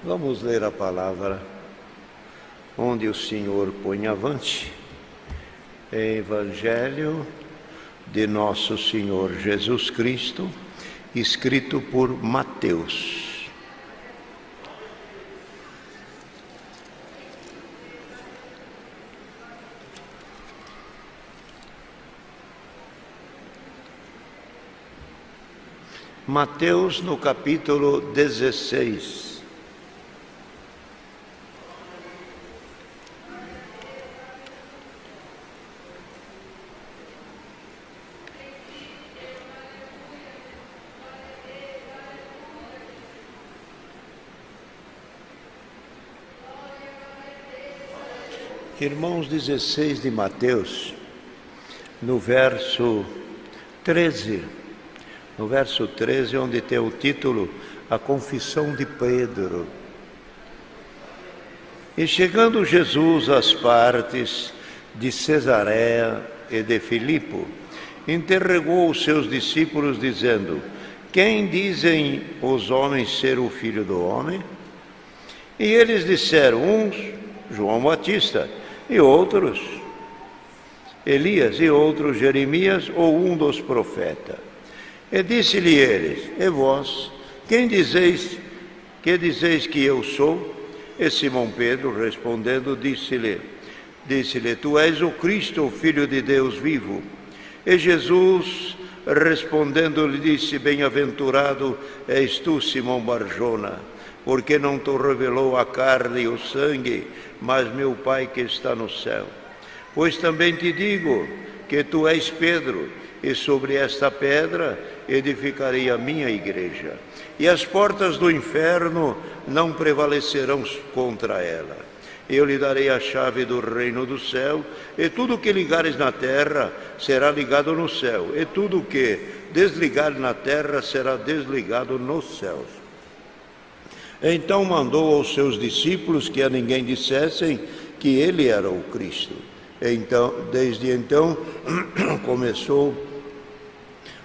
Vamos ler a palavra onde o Senhor põe avante. Evangelho de Nosso Senhor Jesus Cristo, escrito por Mateus. Mateus, no capítulo 16. Irmãos, 16 de Mateus, no verso 13. No verso 13, onde tem o título A Confissão de Pedro. E chegando Jesus às partes de Cesareia e de Filipe, interrogou os seus discípulos, dizendo: Quem dizem os homens ser o Filho do Homem? E eles disseram: uns, João Batista, e outros, Elias, e outros, Jeremias, ou um dos profetas. E disse-lhe eles: E vós, quem dizeis que eu sou? E Simão Pedro, respondendo, disse-lhe: Tu és o Cristo, o Filho de Deus vivo. E Jesus, respondendo, lhe disse: Bem-aventurado és tu, Simão Barjona, porque não te revelou a carne e o sangue, mas meu Pai que está no céu. Pois também te digo que tu és Pedro, e sobre esta pedra edificarei a minha igreja, e as portas do inferno não prevalecerão contra ela. Eu lhe darei a chave do reino do céu, e tudo o que ligares na terra será ligado no céu, e tudo o que desligares na terra será desligado nos céus. Então mandou aos seus discípulos que a ninguém dissessem que ele era o Cristo. Desde então começou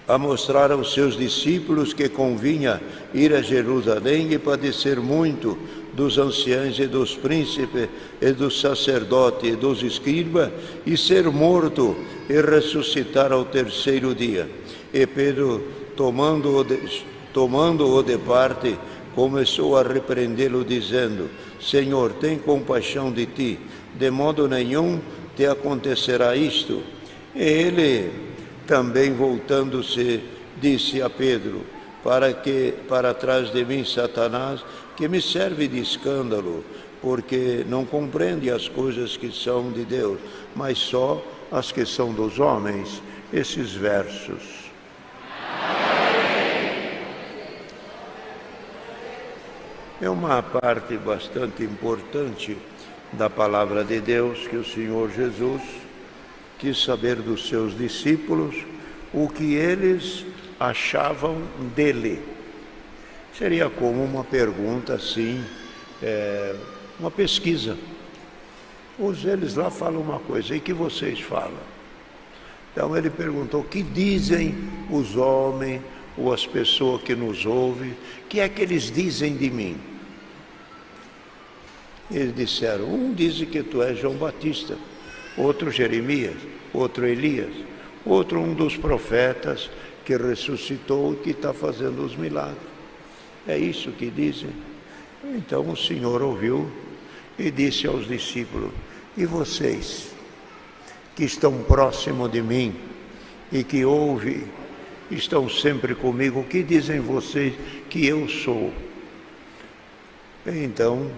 a mostrar aos seus discípulos que convinha ir a Jerusalém e padecer muito dos anciãos e dos príncipes e dos sacerdotes e dos escribas, e ser morto e ressuscitar ao terceiro dia. E Pedro, tomando-o de parte, começou a repreendê-lo, dizendo: Senhor, tem compaixão de ti, de modo nenhum te acontecerá isto. E ele também, voltando-se, disse a Pedro: para trás de mim, Satanás, que me serve de escândalo, porque não compreende as coisas que são de Deus, mas só as que são dos homens. Esses versos. É uma parte bastante importante da palavra de Deus, que o Senhor Jesus quis saber dos seus discípulos o que eles achavam dele. Seria como uma pergunta assim, uma pesquisa. Eles lá falam uma coisa, e que vocês falam? Então ele perguntou: que dizem os homens, ou as pessoas que nos ouvem, que é que eles dizem de mim? Eles disseram: um diz que tu és João Batista, outro Jeremias, outro Elias, outro um dos profetas que ressuscitou e que está fazendo os milagres. É isso que dizem. Então o Senhor ouviu e disse aos discípulos: e vocês, que estão próximos de mim e que ouvem, estão sempre comigo, o que dizem vocês que eu sou? Então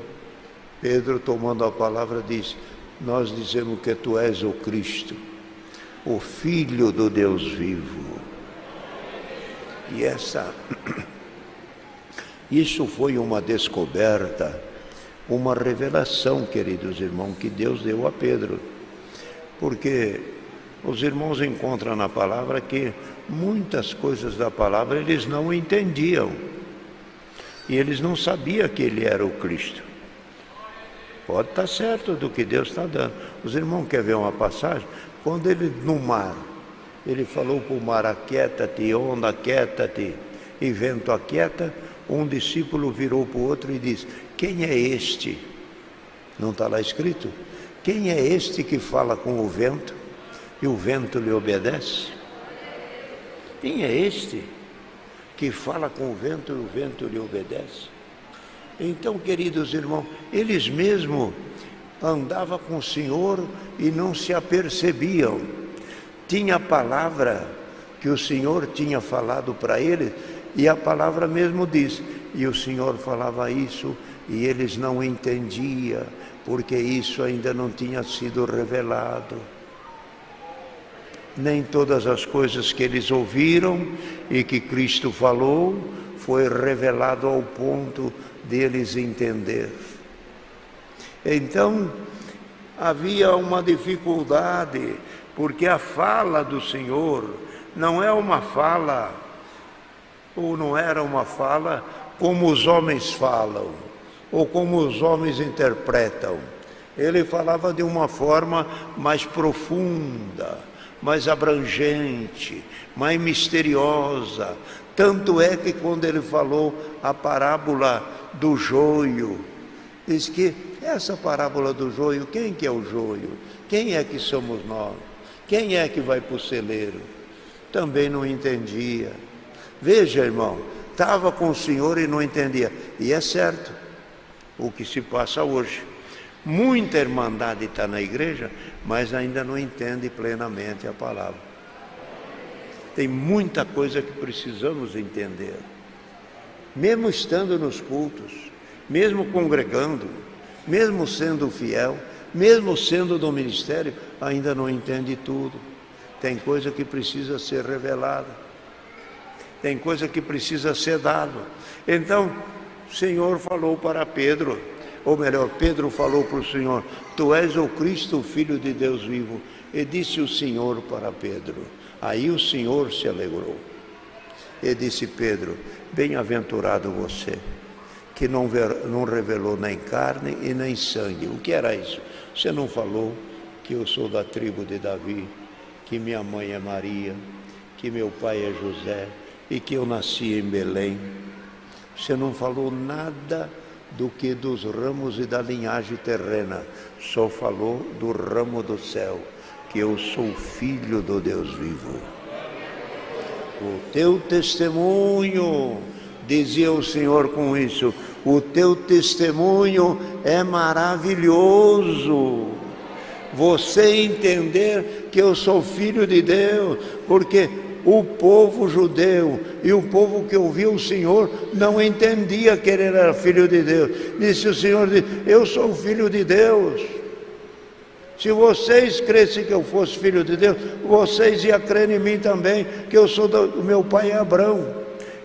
Pedro, tomando a palavra, disse: nós dizemos que tu és o Cristo, o Filho do Deus vivo. E isso foi uma descoberta, uma revelação, queridos irmãos, que Deus deu a Pedro. Porque os irmãos encontram na palavra que muitas coisas da palavra eles não entendiam. E eles não sabiam que ele era o Cristo. Pode estar certo do que Deus está dando. Os irmãos querem ver uma passagem? Quando ele no mar, ele falou para o mar: aquieta-te, onda, aquieta-te, e vento, aquieta. um discípulo virou para o outro e disse: quem é este? Não está lá escrito? Quem é este que fala com o vento e o vento lhe obedece? Quem é este que fala com o vento e o vento lhe obedece? Então, queridos irmãos, eles mesmos andavam com o Senhor e não se apercebiam. Tinha a palavra que o Senhor tinha falado para eles, e a palavra mesmo diz, e o Senhor falava isso, e eles não entendiam, porque isso ainda não tinha sido revelado. Nem todas as coisas que eles ouviram e que Cristo falou foi revelado ao ponto deles entender. Então, havia uma dificuldade, porque a fala do Senhor não é uma fala, ou não era uma fala como os homens falam, ou como os homens interpretam. Ele falava de uma forma mais profunda, mais abrangente, mais misteriosa. Tanto é que quando ele falou a parábola do joio, diz que essa parábola do joio, quem que é o joio? Quem é que somos nós? Quem é que vai para o celeiro? Também não entendia. Veja, irmão, estava com o Senhor e não entendia. E é certo o que se passa hoje. Muita irmandade está na igreja, mas ainda não entende plenamente a palavra. Tem muita coisa que precisamos entender. Mesmo estando nos cultos, mesmo congregando, mesmo sendo fiel, mesmo sendo do ministério, ainda não entende tudo. Tem coisa que precisa ser revelada. Tem coisa que precisa ser dada. Então, o Senhor falou para Pedro, ou melhor, Pedro falou para o Senhor: tu és o Cristo, o Filho de Deus vivo. E disse o Senhor para Pedro. Aí o Senhor se alegrou. E disse: Pedro, bem-aventurado você, que não revelou nem carne e nem sangue. O que era isso? Você não falou que eu sou da tribo de Davi, que minha mãe é Maria, que meu pai é José e que eu nasci em Belém? Você não falou nada do que dos ramos e da linhagem terrena, só falou do ramo do céu, que eu sou filho do Deus vivo. O teu testemunho, dizia o Senhor com isso, o teu testemunho é maravilhoso. Você entender que eu sou filho de Deus, porque o povo judeu e o povo que ouvia o Senhor não entendia que ele era filho de Deus. Disse o Senhor: eu sou filho de Deus. Se vocês crescem que eu fosse filho de Deus, vocês iam crer em mim também, que eu sou do meu pai é Abrão,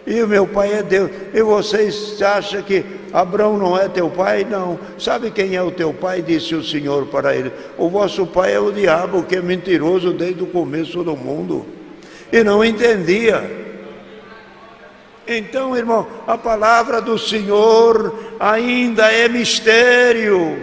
e o meu pai é Deus. E vocês acham que Abrão não é teu pai? Não. Sabe quem é o teu pai? Disse o Senhor para ele: o vosso pai é o diabo, que é mentiroso desde o começo do mundo. E não entendia. Então, irmão, a palavra do Senhor ainda é mistério.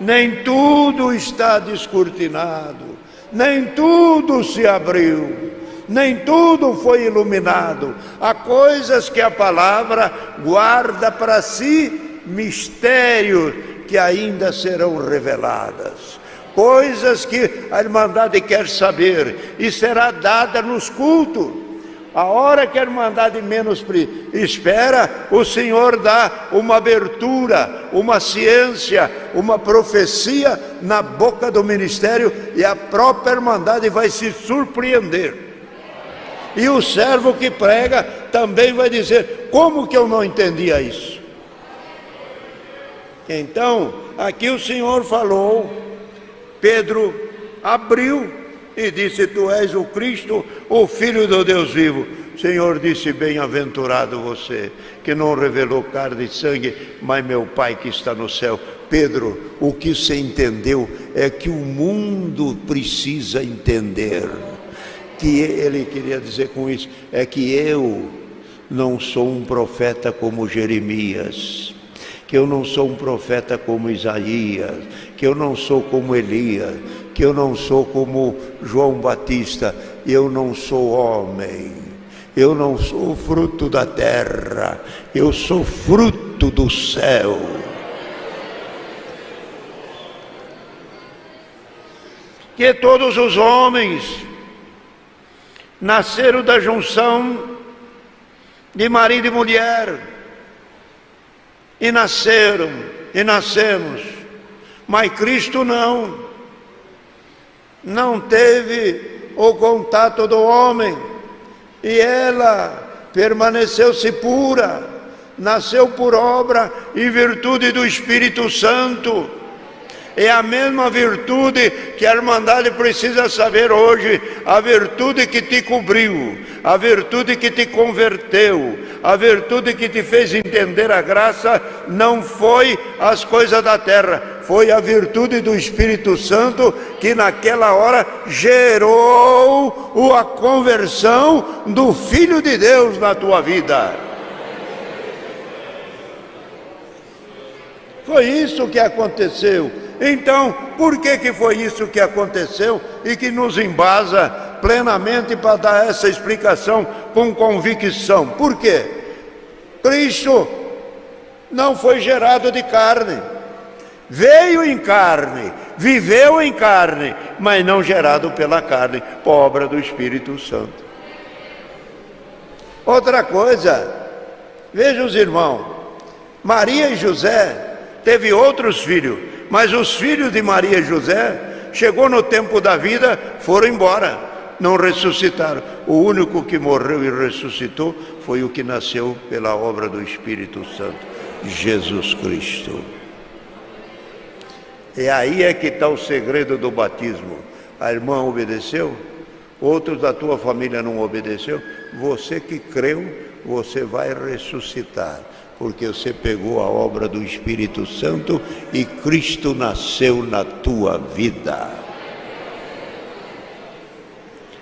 Nem tudo está descortinado, nem tudo se abriu, nem tudo foi iluminado. Há coisas que a palavra guarda para si, mistérios que ainda serão reveladas. Coisas que a Irmandade quer saber e será dada nos cultos. A hora que a Irmandade menos espera, o Senhor dá uma abertura, uma ciência, uma profecia na boca do ministério, e a própria Irmandade vai se surpreender. E o servo que prega também vai dizer: como que eu não entendia isso? Então, aqui o Senhor falou, Pedro abriu e disse: tu és o Cristo, o Filho do Deus vivo. O Senhor disse: bem-aventurado você, que não revelou carne e sangue, mas meu Pai que está no céu. Pedro, o que você entendeu é que o mundo precisa entender. Que ele queria dizer com isso, é que eu não sou um profeta como Jeremias, que eu não sou um profeta como Isaías, que eu não sou como Elias, que eu não sou como João Batista. Eu não sou homem, eu não sou fruto da terra, eu sou fruto do céu. Que todos os homens nasceram da junção de marido e mulher, e nasceram, e nascemos, mas Cristo não teve o contato do homem, e ela permaneceu-se pura, nasceu por obra e virtude do Espírito Santo. É a mesma virtude que a Irmandade precisa saber hoje, a virtude que te cobriu, a virtude que te converteu, a virtude que te fez entender a graça, não foi as coisas da terra, foi a virtude do Espírito Santo que naquela hora gerou a conversão do Filho de Deus na tua vida. Foi isso que aconteceu. Então, por que foi isso que aconteceu e que nos embasa plenamente para dar essa explicação com convicção? Por quê? Cristo não foi gerado de carne, veio em carne, viveu em carne, mas não gerado pela carne, por obra do Espírito Santo. Outra coisa, veja os irmãos, Maria e José teve outros filhos, mas os filhos de Maria e José, chegou no tempo da vida, foram embora, não ressuscitaram. O único que morreu e ressuscitou foi o que nasceu pela obra do Espírito Santo, Jesus Cristo. E aí é que está o segredo do batismo. A irmã obedeceu, outros da tua família não obedeceu, você que creu, você vai ressuscitar, porque você pegou a obra do Espírito Santo e Cristo nasceu na tua vida.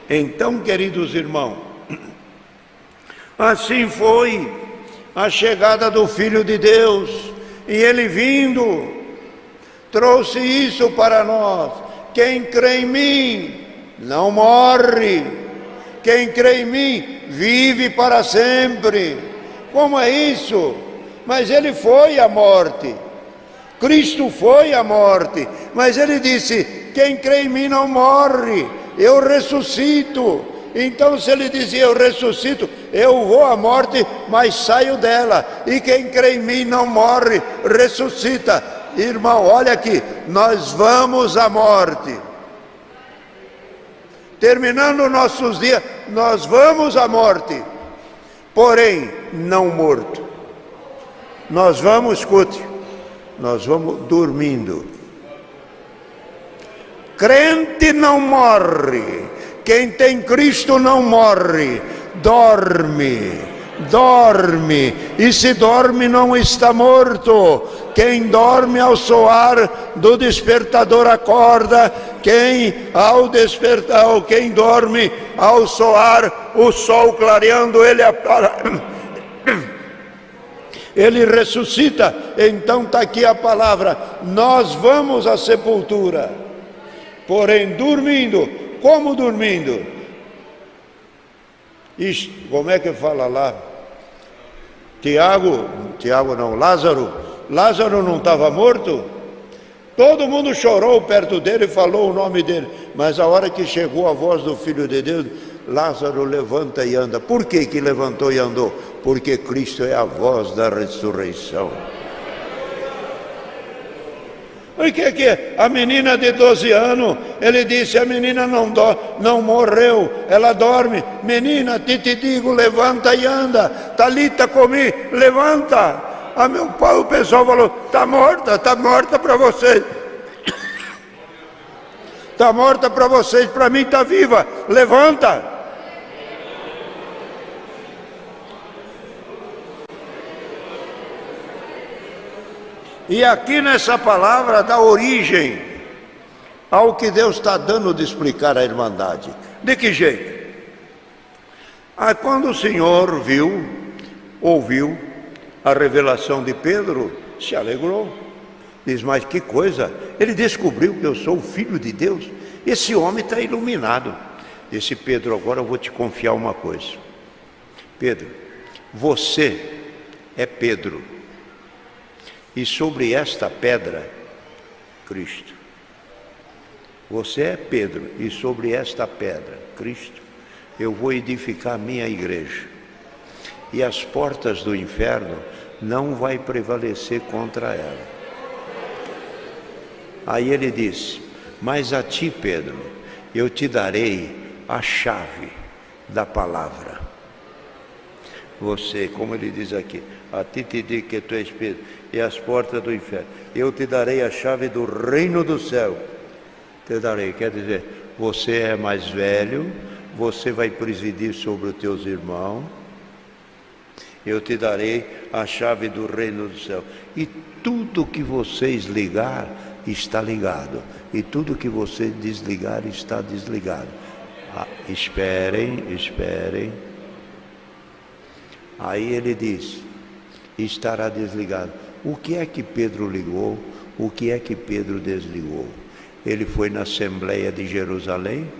Então, queridos irmãos, assim foi a chegada do Filho de Deus, e ele vindo, trouxe isso para nós. Quem crê em mim não morre, quem crê em mim vive para sempre. Como é isso? Mas ele foi à morte, Cristo foi à morte, mas ele disse, quem crê em mim não morre, eu ressuscito. Então se ele dizia, eu ressuscito, eu vou à morte, mas saio dela, e quem crê em mim não morre, ressuscita. Irmão, olha aqui, nós vamos à morte, terminando nossos dias, nós vamos à morte, porém não morto. Nós vamos, escute, nós vamos dormindo. Crente não morre, quem tem Cristo não morre, dorme, e se dorme não está morto. Quem dorme ao soar do despertador acorda, quem dorme ao soar o sol clareando ele ressuscita. Então está aqui a palavra, nós vamos à sepultura, porém dormindo. Como dormindo? Isto, como é que fala lá? Lázaro não estava morto? Todo mundo chorou perto dele e falou o nome dele, mas a hora que chegou a voz do Filho de Deus, Lázaro levanta e anda. Por que que levantou e andou? Porque Cristo é a voz da ressurreição. Por que a menina de 12 anos, ele disse, a menina não morreu, ela dorme. Menina, te digo, levanta e anda. Talita comi, levanta. A meu pai, o pessoal falou, está morta para vocês. Está morta para vocês, para mim está viva, levanta. E aqui nessa palavra dá origem ao que Deus está dando de explicar a Irmandade. De que jeito? Quando o Senhor ouviu a revelação de Pedro, se alegrou. Diz, mas que coisa, ele descobriu que eu sou o Filho de Deus. Esse homem está iluminado. Disse, Pedro, agora eu vou te confiar uma coisa. Pedro, você é Pedro, e sobre esta pedra, Cristo. Você é Pedro, e sobre esta pedra, Cristo, eu vou edificar a minha igreja. E as portas do inferno não vai prevalecer contra ela. Aí ele disse, mas a ti, Pedro, eu te darei a chave da palavra. Você, como ele diz aqui, a ti te digo que tu és Pedro, e as portas do inferno. Eu te darei a chave do reino do céu. Te darei, quer dizer, você é mais velho, você vai presidir sobre os teus irmãos. Eu te darei a chave do reino do céu. E tudo que vocês ligar, está ligado. E tudo que você desligar, está desligado. Esperem. Aí ele diz, estará desligado. O que é que Pedro ligou? O que é que Pedro desligou? Ele foi na Assembleia de Jerusalém,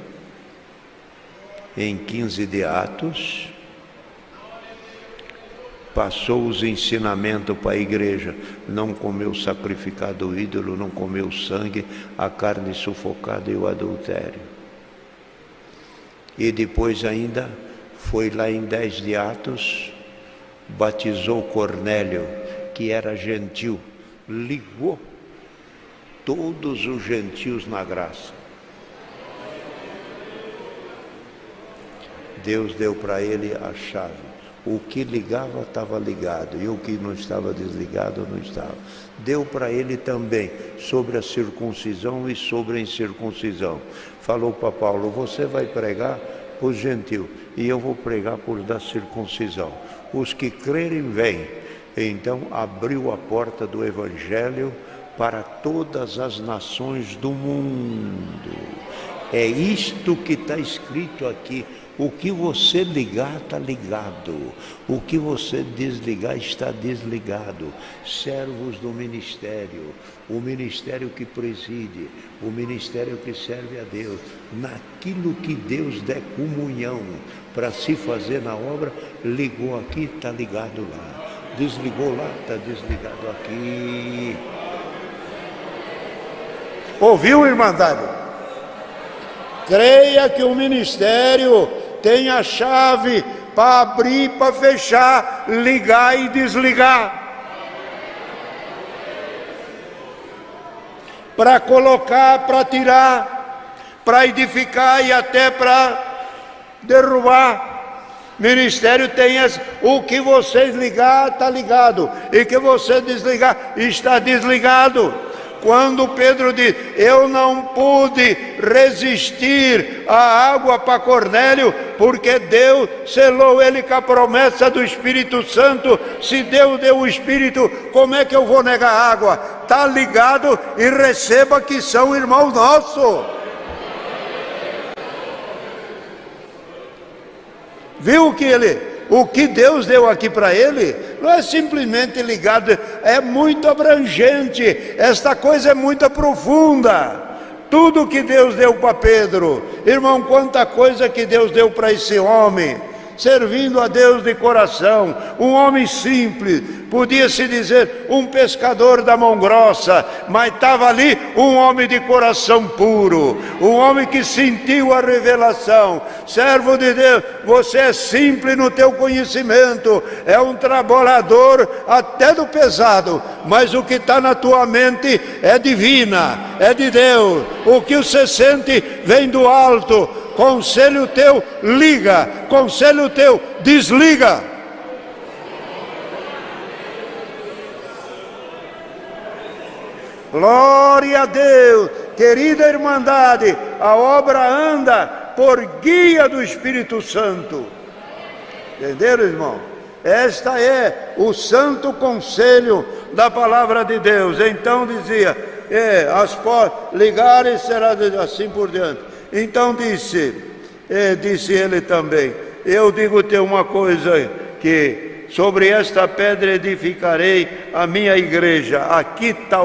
em 15 de Atos, passou os ensinamentos para a igreja, não comeu sacrificado ídolo, não comeu sangue, a carne sufocada e o adultério. E depois ainda foi lá em 10 de Atos, batizou Cornélio, que era gentil, ligou todos os gentios na graça. Deus deu para ele a chave. O que ligava estava ligado, e o que não estava desligado não estava. Deu para ele também sobre a circuncisão e sobre a incircuncisão. Falou para Paulo, você vai pregar para os gentios, e eu vou pregar por da circuncisão. Os que crerem, vêm. Então abriu a porta do Evangelho para todas as nações do mundo. É isto que está escrito aqui. O que você ligar está ligado, o que você desligar está desligado. Servos do ministério, o ministério que preside, o ministério que serve a Deus, naquilo que Deus der comunhão para se fazer na obra, ligou aqui, está ligado lá, desligou lá, está desligado aqui. Ouviu, irmandade? Creia que o ministério tem a chave para abrir, para fechar, ligar e desligar. Para colocar, para tirar, para edificar e até para derrubar. Ministério tem esse, o que vocês ligar está ligado, e que você desligar está desligado. Quando Pedro diz, eu não pude resistir à água para Cornélio, porque Deus selou ele com a promessa do Espírito Santo. Se Deus deu o Espírito, como é que eu vou negar água? Está ligado e receba que são irmãos nossos. Viu o que Deus deu aqui para ele? Não é simplesmente ligado, é muito abrangente, esta coisa é muito profunda. Tudo que Deus deu para Pedro, irmão, quanta coisa que Deus deu para esse homem, servindo a Deus de coração, um homem simples, podia-se dizer um pescador da mão grossa, mas estava ali um homem de coração puro, um homem que sentiu a revelação. Servo de Deus, você é simples no teu conhecimento, é um trabalhador até do pesado, mas o que está na tua mente é divina, é de Deus. O que você sente vem do alto. Conselho teu, liga. Conselho teu, desliga. Glória a Deus. Querida irmandade, a obra anda por guia do Espírito Santo. Entenderam, irmão? Esta é o santo conselho da palavra de Deus. Então dizia, as portas ligarem será assim por diante. Então disse ele também, eu digo-te uma coisa, que sobre esta pedra edificarei a minha igreja. Aqui está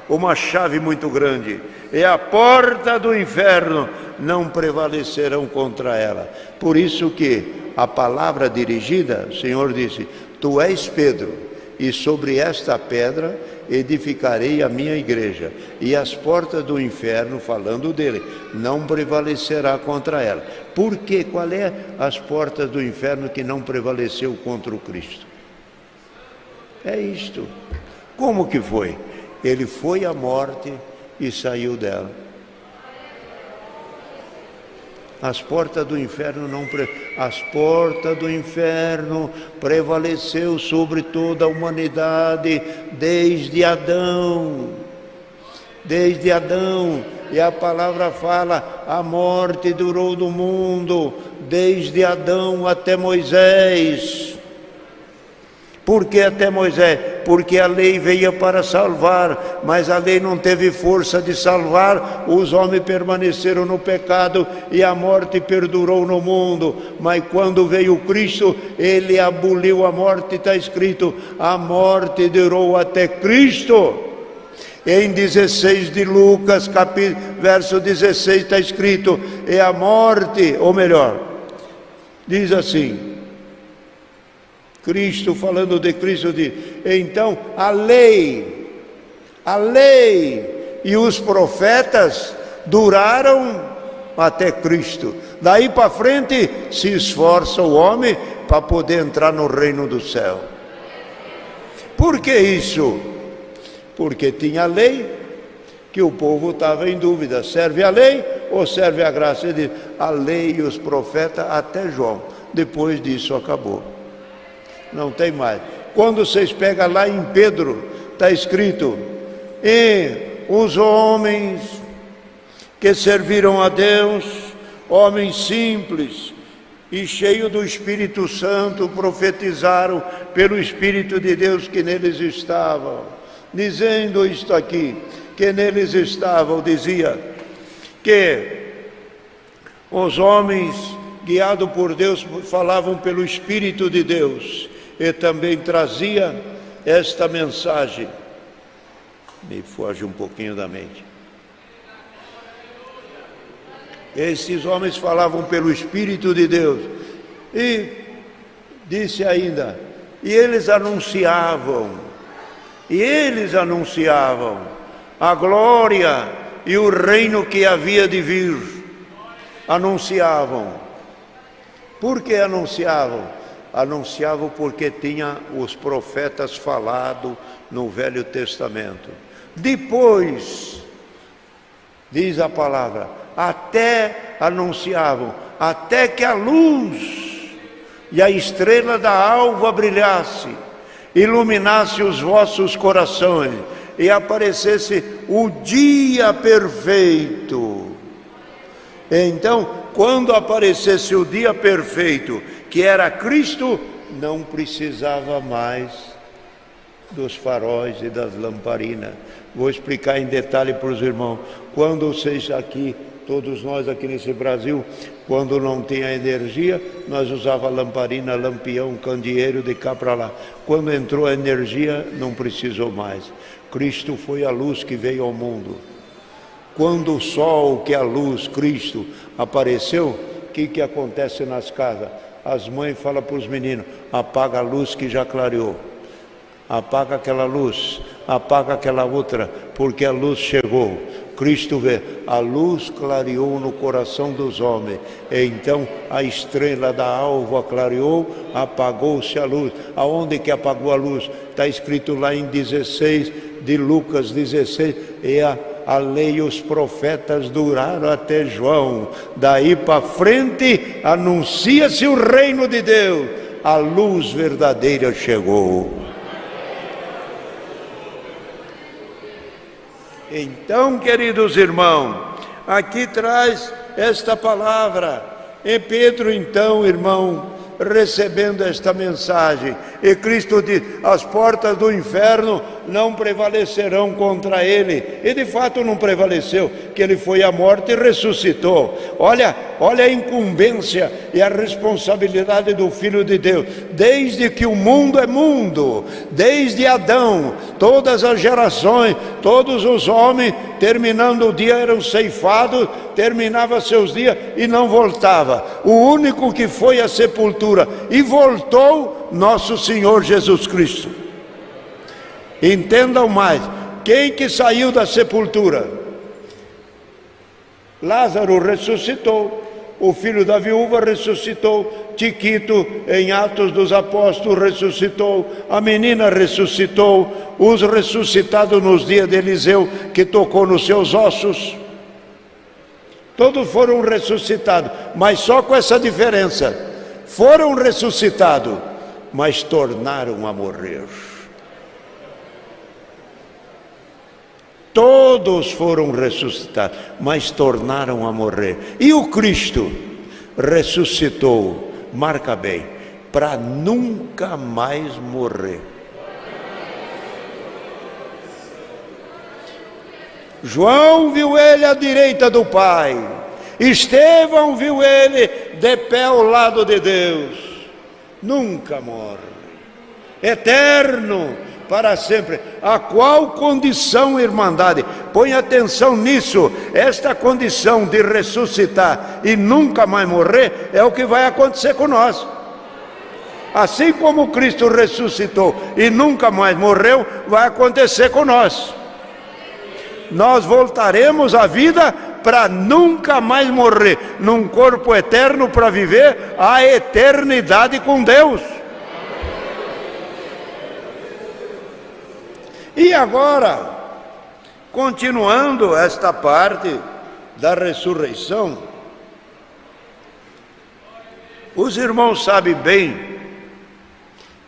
uma chave muito grande, e a porta do inferno não prevalecerão contra ela. Por isso que a palavra dirigida, o Senhor disse: tu és Pedro, e sobre esta pedra edificarei a minha igreja, e as portas do inferno, falando dele, não prevalecerá contra ela. Por quê? Qual é as portas do inferno que não prevaleceu contra o Cristo? É isto. Como que foi? Ele foi à morte e saiu dela. As portas do inferno as portas do inferno prevaleceu sobre toda a humanidade desde Adão. Desde Adão. E a palavra fala: a morte durou no mundo desde Adão até Moisés. Por que até Moisés? Porque a lei veio para salvar, mas a lei não teve força de salvar, os homens permaneceram no pecado e a morte perdurou no mundo. Mas quando veio Cristo, ele aboliu a morte, está escrito: a morte durou até Cristo. Em 16 de Lucas, verso 16, está escrito: e a morte, ou melhor, diz assim, Cristo, falando de Cristo, diz: então a lei e os profetas duraram até Cristo. Daí para frente se esforça o homem para poder entrar no reino do céu. Por que isso? Porque tinha a lei, que o povo estava em dúvida: serve a lei ou serve a graça? Ele diz: a lei e os profetas até João. Depois disso acabou. Não tem mais. Quando vocês pegam lá em Pedro, está escrito: e os homens que serviram a Deus, homens simples e cheios do Espírito Santo, profetizaram pelo Espírito de Deus que neles estava. Dizendo isto aqui, que neles estavam, dizia que os homens guiados por Deus falavam pelo Espírito de Deus, e também trazia esta mensagem. Me foge um pouquinho da mente. Esses homens falavam pelo Espírito de Deus, e disse ainda: e eles anunciavam a glória e o reino que havia de vir. Anunciavam. Por que anunciavam? Anunciavam porque tinha os profetas falado no Velho Testamento. Depois, diz a palavra, até anunciavam, até que a luz e a estrela da alva brilhasse, iluminasse os vossos corações e aparecesse o dia perfeito. Então, quando aparecesse o dia perfeito, que era Cristo, não precisava mais dos faróis e das lamparinas. Vou explicar em detalhe para os irmãos. Quando vocês aqui, todos nós aqui nesse Brasil, quando não tinha energia, nós usávamos lamparina, lampião, candeeiro, de cá para lá. Quando entrou a energia, não precisou mais. Cristo foi a luz que veio ao mundo. Quando o sol, que é a luz, Cristo, apareceu, o que acontece nas casas? As mães falam para os meninos: apaga a luz que já clareou. Apaga aquela luz, apaga aquela outra, porque a luz chegou. Cristo vê, a luz clareou no coração dos homens. E então a estrela da alva clareou, apagou-se a luz. Aonde que apagou a luz? Está escrito lá em 16 de Lucas 16, e a lei e os profetas duraram até João. Daí para frente anuncia-se o reino de Deus, a luz verdadeira chegou. Então, queridos irmãos, aqui traz esta palavra. E Pedro, então, irmão, recebendo esta mensagem, E Cristo diz: as portas do inferno não prevalecerão contra ele. E de fato não prevaleceu, que ele foi à morte e ressuscitou. Olha a incumbência e a responsabilidade do Filho de Deus. Desde que o mundo é mundo, desde Adão, todas as gerações, todos os homens, terminando o dia eram ceifados, terminava seus dias e não voltava. O único que foi à sepultura e voltou, nosso Senhor Jesus Cristo. Entendam mais, quem que saiu da sepultura? Lázaro ressuscitou, o filho da viúva ressuscitou, Tiquito em Atos dos Apóstolos ressuscitou, a menina ressuscitou, os ressuscitados nos dias de Eliseu que tocou nos seus ossos, todos foram ressuscitados, mas só com essa diferença: foram ressuscitados, mas tornaram a morrer. Todos foram ressuscitados, mas tornaram a morrer. E o Cristo ressuscitou, marca bem, para nunca mais morrer. João viu ele à direita do Pai, Estevão viu ele de pé ao lado de Deus. Nunca morre, eterno para sempre. A qual condição, irmandade? Põe atenção nisso. Esta condição de ressuscitar e nunca mais morrer é o que vai acontecer com nós. Assim como Cristo ressuscitou e nunca mais morreu, vai acontecer com nós. Nós voltaremos à vida para nunca mais morrer, num corpo eterno, para viver a eternidade com Deus. E agora, continuando esta parte da ressurreição, os irmãos sabem bem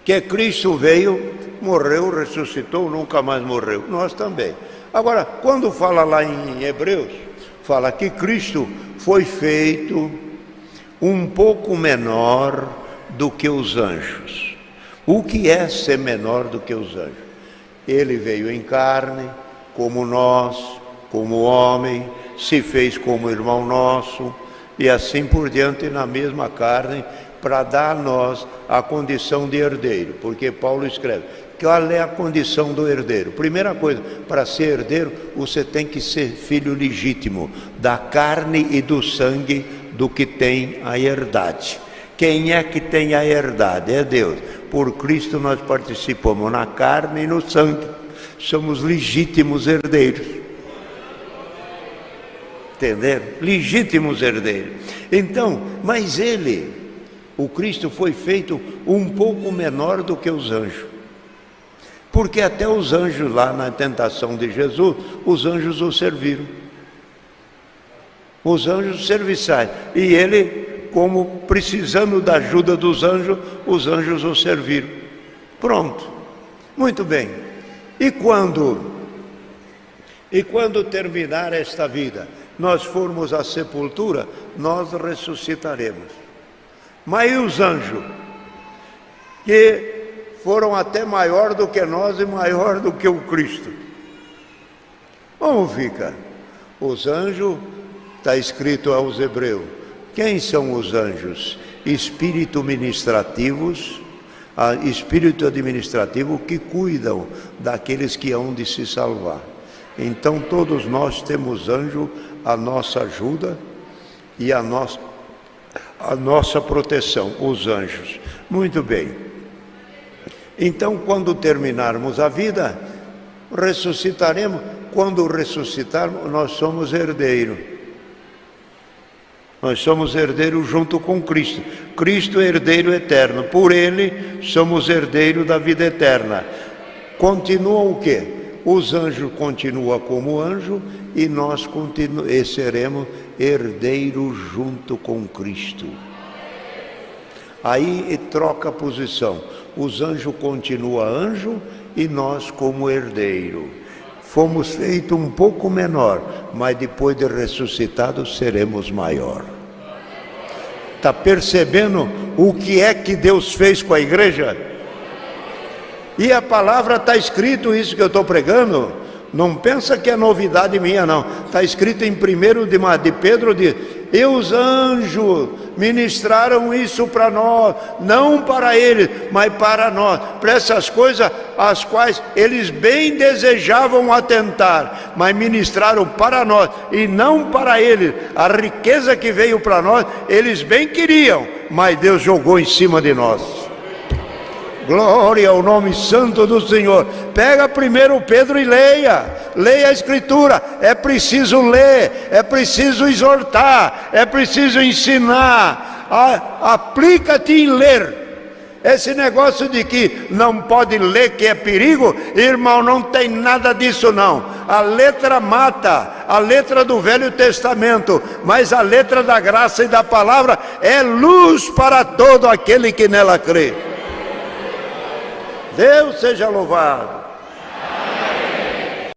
que Cristo veio, morreu, ressuscitou, nunca mais morreu. Nós também. Agora, quando fala lá em Hebreus, fala que Cristo foi feito um pouco menor do que os anjos. O que é ser menor do que os anjos? Ele veio em carne, como nós, como homem, se fez como irmão nosso, e assim por diante na mesma carne, para dar a nós a condição de herdeiro. Porque Paulo escreve, qual é a condição do herdeiro? Primeira coisa, para ser herdeiro, você tem que ser filho legítimo, da carne e do sangue do que tem a herdade. Quem é que tem a herdade? É Deus. Por Cristo nós participamos na carne e no sangue. Somos legítimos herdeiros. Entenderam? Legítimos herdeiros. Então, mas ele, o Cristo, foi feito um pouco menor do que os anjos. Porque até os anjos lá na tentação de Jesus, os anjos o serviram. Os anjos serviçais. E ele, como precisando da ajuda dos anjos, os anjos o serviram. Pronto. Muito bem. E quando terminar esta vida, nós formos à sepultura, nós ressuscitaremos. Mas e os anjos, que foram até maior do que nós e maior do que o Cristo? Como fica? Os anjos, está escrito aos Hebreus. Quem são os anjos? Espírito administrativo que cuidam daqueles que hão de se salvar. Então todos nós temos anjo à nossa ajuda e a nossa proteção, os anjos. Muito bem. Então, quando terminarmos a vida, ressuscitaremos. Quando ressuscitarmos, nós somos herdeiros. Nós somos herdeiros junto com Cristo. Cristo é herdeiro eterno. Por Ele, somos herdeiros da vida eterna. Continua o quê? Os anjos continuam como anjo e nós seremos herdeiros junto com Cristo. Aí troca a posição. Os anjos continuam anjo e nós como herdeiro. Fomos feitos um pouco menor, mas depois de ressuscitados seremos maior. Está percebendo o que é que Deus fez com a igreja? E a palavra está escrito, isso que eu estou pregando, não pensa que é novidade minha não, está escrito em 1 de Pedro, e os anjos ministraram isso para nós, não para eles, mas para nós, para essas coisas as quais eles bem desejavam atentar, mas ministraram para nós e não para eles. A riqueza que veio para nós, eles bem queriam, mas Deus jogou em cima de nós. Glória ao nome santo do Senhor. Pega 1 Pedro e leia a Escritura. É preciso ler, é preciso exortar, é preciso ensinar. Aplica-te em ler. Esse negócio de que não pode ler que é perigo, irmão, não tem nada disso não. A letra mata, a letra do Velho Testamento, mas a letra da graça e da palavra é luz para todo aquele que nela crê. Deus seja louvado.